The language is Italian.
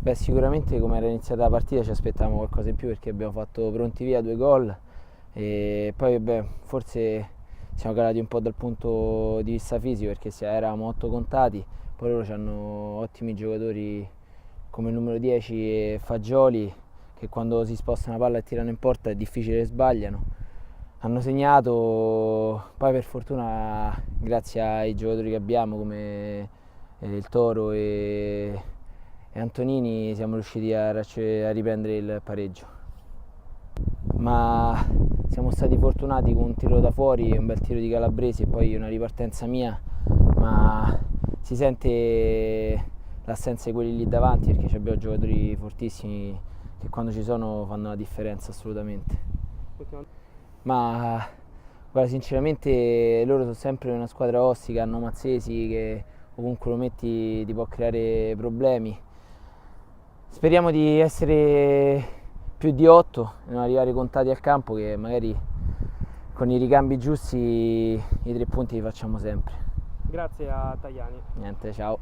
Beh, sicuramente come era iniziata la partita ci aspettavamo qualcosa in più perché abbiamo fatto pronti via 2 gol e poi vabbè, forse siamo calati un po' dal punto di vista fisico perché eravamo 8 contati, poi loro hanno ottimi giocatori come il numero 10 e Fagioli che quando si spostano la palla e tirano in porta è difficile che sbagliano. Hanno segnato, poi per fortuna grazie ai giocatori che abbiamo come il Toro e Antonini siamo riusciti a riprendere il pareggio. Ma siamo stati fortunati con un tiro da fuori, un bel tiro di Calabresi e poi una ripartenza mia, ma si sente l'assenza di quelli lì davanti perché abbiamo giocatori fortissimi che quando ci sono fanno la differenza assolutamente. Ma guarda, sinceramente loro sono sempre una squadra ostica, hanno Mazzesi che ovunque lo metti ti può creare problemi. Speriamo di essere più di 8 e non arrivare contati al campo, che magari con i ricambi giusti i 3 punti li facciamo sempre. Grazie a Tajani. Niente, ciao.